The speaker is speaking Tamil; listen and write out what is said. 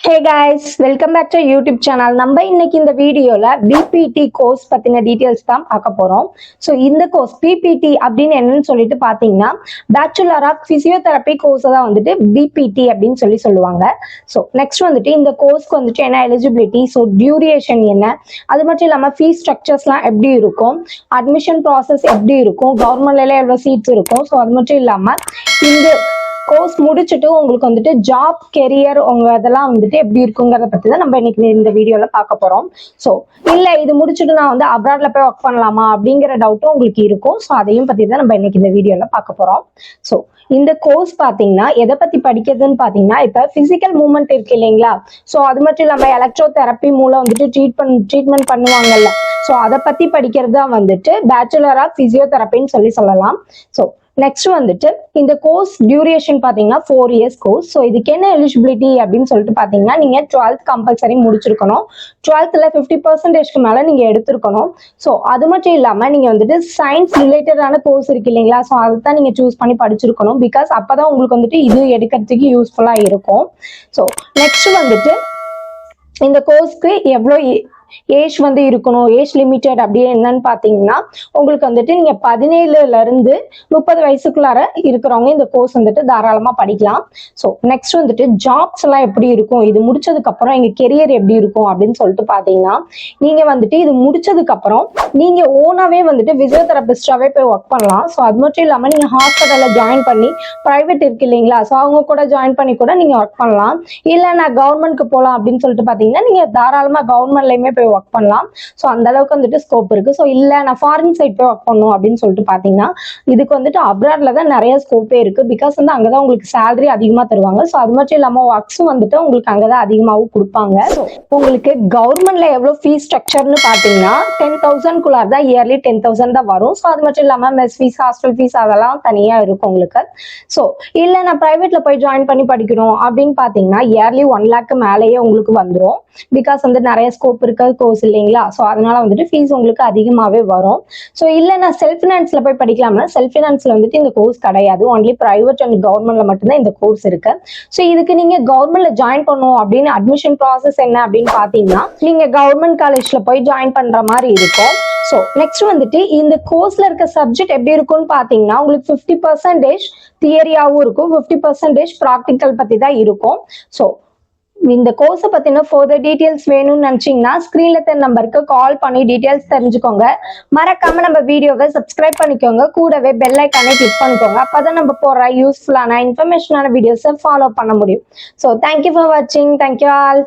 Hey guys, welcome back to YouTube channel. நம்ம இன்னைக்கு இந்த வீடியோல பிபிடி கோர்ஸ் பத்தின டீடைல்ஸ் தான் பார்க்க போறோம். ஸோ இந்த கோர்ஸ் பிபிடி அப்படின்னு என்னன்னு சொல்லிட்டு பாத்தீங்கன்னா பேச்சுலர் ஆஃப் பிசியோதெரப்பி கோர்ஸ் தான் வந்துட்டு பிபிடி அப்படின்னு சொல்லுவாங்க. ஸோ நெக்ஸ்ட் வந்துட்டு இந்த கோர்ஸ்க்கு வந்துட்டு என்ன எலிஜிபிலிட்டி, ஸோ டியூரேஷன் என்ன, அது மட்டும் இல்லாமல் ஃபீஸ் ஸ்ட்ரக்சர்ஸ்லாம் எப்படி இருக்கும், அட்மிஷன் ப்ராசஸ் எப்படி இருக்கும், கவர்மெண்ட்ல எவ்வளோ சீட்ஸ் இருக்கும், ஸோ அது மட்டும் இல்லாமல் இந்த கோர்ஸ் முடிச்சுட்டு உங்களுக்கு வந்துட்டு ஜாப் கெரியர் உங்க இதெல்லாம் வந்துட்டு எப்படி இருக்குங்கிறத பத்தி தான் நம்ம இன்னைக்கு இந்த வீடியோல பார்க்க போறோம். ஸோ இல்ல இது முடிச்சுட்டு நான் வந்து அப்ராட்ல போய் ஒர்க் பண்ணலாமா அப்படிங்கிற டவுட்டும் உங்களுக்கு இருக்கும். ஸோ அதையும் பத்தி தான் நம்ம இன்னைக்கு இந்த வீடியோல பார்க்க போறோம். ஸோ இந்த கோர்ஸ் பாத்தீங்கன்னா எதை பத்தி படிக்கிறதுன்னு பாத்தீங்கன்னா இப்ப பிசிக்கல் மூவ்மெண்ட் இருக்கு இல்லைங்களா, ஸோ அது மட்டும் இல்லாம எலக்ட்ரோ தெரப்பி மூலம் வந்துட்டு ட்ரீட்மெண்ட் பண்ணுவாங்கல்ல, ஸோ அதை பத்தி படிக்கிறது தான் வந்துட்டு பேச்சுலர் ஆஃப் பிசியோதெரப்பின்னு சொல்லலாம். ஸோ நெக்ஸ்ட் வந்துட்டு இந்த கோர்ஸ் டியூரேஷன் பாத்தீங்கன்னா 4 years கோர்ஸ். ஸோ இதுக்கு என்ன எலிஜிபிலிட்டி அப்படின்னு சொல்லிட்டு பாத்தீங்கன்னா நீங்க 12th கம்பல்சரி முடிச்சிருக்கணும். 12thல 50% மேல நீங்க எடுத்திருக்கணும். ஸோ அது மட்டும் இல்லாம நீங்க வந்துட்டு சயின்ஸ் ரிலேட்டடான கோர்ஸ் இருக்கு இல்லைங்களா, ஸோ அதை தான் நீங்க சூஸ் பண்ணி படிச்சிருக்கணும். பிகாஸ் அப்பதான் உங்களுக்கு வந்துட்டு இது எடுக்கிறதுக்கு யூஸ்ஃபுல்லா இருக்கும். ஸோ நெக்ஸ்ட் வந்துட்டு இந்த கோர்ஸ்க்கு எவ்வளோ ஏஜ் வந்து இருக்கணும், ஏஜ் லிமிட்டட் அப்படியே என்னன்னு பாத்தீங்கன்னா உங்களுக்கு வந்துட்டு நீங்க 17ல இருந்து 30 வயசுக்குள்ளார இருக்கிறவங்க இந்த கோர்ஸ் வந்துட்டு தாராளமா படிக்கலாம். ஸோ நெக்ஸ்ட் வந்துட்டு ஜாப்ஸ் எல்லாம் எப்படி இருக்கும், இது முடிச்சதுக்கு அப்புறம் எங்க கெரியர் எப்படி இருக்கும் அப்படின்னு சொல்லிட்டு பாத்தீங்கன்னா நீங்க வந்துட்டு இது முடிச்சதுக்கு அப்புறம் நீங்க ஓனாவே வந்துட்டு பிசியோதெரபிஸ்டாவே போய் ஒர்க் பண்ணலாம். ஸோ அது மட்டும் இல்லாம நீங்க ஹாஸ்பிட்டல்ல ஜாயின் பண்ணி பிரைவேட் இருக்கு இல்லைங்களா, ஸோ அவங்க கூட ஜாயின் பண்ணி கூட நீங்க ஒர்க் பண்ணலாம். இல்ல நான் கவர்மெண்ட்க்கு போகலாம் அப்படின்னு சொல்லிட்டு பாத்தீங்கன்னா நீங்க தாராளமா கவர்மெண்ட்லயுமே போய் ஒர்க் பண்ணலாம். ஸோ அந்த அளவுக்கு வந்துட்டு ஸ்கோப் இருக்கு. ஸோ இல்ல நான் ஃபாரின் சைட் போய் ஒர்க் பண்ணும் அப்படின்னு சொல்லிட்டு பாத்தீங்கன்னா இதுக்கு வந்துட்டு அப்ராட்ல தான் நிறைய ஸ்கோப்பே இருக்கு. பிகாஸ் வந்து அங்கதான் உங்களுக்கு சேலரி அதிகமா தருவாங்க. ஸோ அது மட்டும் இல்லாம ஒர்க்ஸும் வந்துட்டு உங்களுக்கு அங்கதான் அதிகமாகவும் கொடுப்பாங்க. உங்களுக்கு கவர்மெண்ட்ல எவ்வளவு ஃபீஸ் ஸ்ட்ரக்சர்னு பாத்தீங்கன்னா 10,000 தான் இயர்லி 10,000 தான் வரும். ஸோ அது மட்டும் இல்லாம மெஸ் ஃபீஸ், ஹாஸ்டல் ஃபீஸ் அதெல்லாம் தனியா இருக்கும் உங்களுக்கு. ஸோ இல்ல நான் பிரைவேட்ல போய் ஜாயின் பண்ணி படிக்கணும் அப்படின்னு பாத்தீங்கன்னா இயர்லி 1 lakh மேலேயே உங்களுக்கு வந்துடும். பிகாஸ் வந்து நிறைய ஸ்கோப் இருக்க கோர்ஸ் இல்லைங்களா, ஸோ அதனால வந்துட்டு ஃபீஸ் உங்களுக்கு அதிகமாகவே வரும். ஸோ இல்லை நான் செல்ஃப் ஃபினான்ஸ்ல போய் படிக்கலாம்னா செல்ஃப் ஃபினான்ஸ்ல வந்துட்டு இந்த கோர்ஸ் கிடையாது. ஒன்லி பிரைவேட் அண்ட் கவர்மெண்ட்ல மட்டும்தான் இந்த கோர்ஸ் இருக்கு. ஸோ இதுக்கு நீங்க கவர்மெண்ட்ல ஜாயின் பண்ணணும் அப்படின்னு அட்மிஷன் ப்ராசஸ் என்ன அப்படின்னு பாத்தீங்கன்னா நீங்க கவர்மெண்ட் காலேஜ்ல போய் ஜாயின் பண்ற மாதிரி இருக்கும். ஸோ நெக்ஸ்ட் வந்துட்டு இந்த கோர்ஸ்ல இருக்க சப்ஜெக்ட் எப்படி இருக்கும்னு பாத்தீங்கன்னா உங்களுக்கு 50% தியரியாவும் இருக்கும், 50% ப்ராக்டிக்கல் பத்தி தான் இருக்கும். ஸோ இந்த கோர்ஸை பத்தின ஃபர்தர் டீடைல்ஸ் வேணும்னு நினைச்சீங்கன்னா ஸ்கிரீன்ல தெரிய நம்பருக்கு கால் பண்ணி டீடைல்ஸ் தெரிஞ்சுக்கோங்க. மறக்காம நம்ம வீடியோவை சப்ஸ்கிரைப் பண்ணிக்கோங்க, கூடவே பெல் ஐக்கானை கிளிக் பண்ணிக்கோங்க. அப்பதான் நம்ம போடுற யூஸ்ஃபுல்லான இன்ஃபர்மேஷனான வீடியோஸை ஃபாலோ பண்ண முடியும். ஸோ தேங்க்யூ ஃபார் வாட்சிங். Thank you all.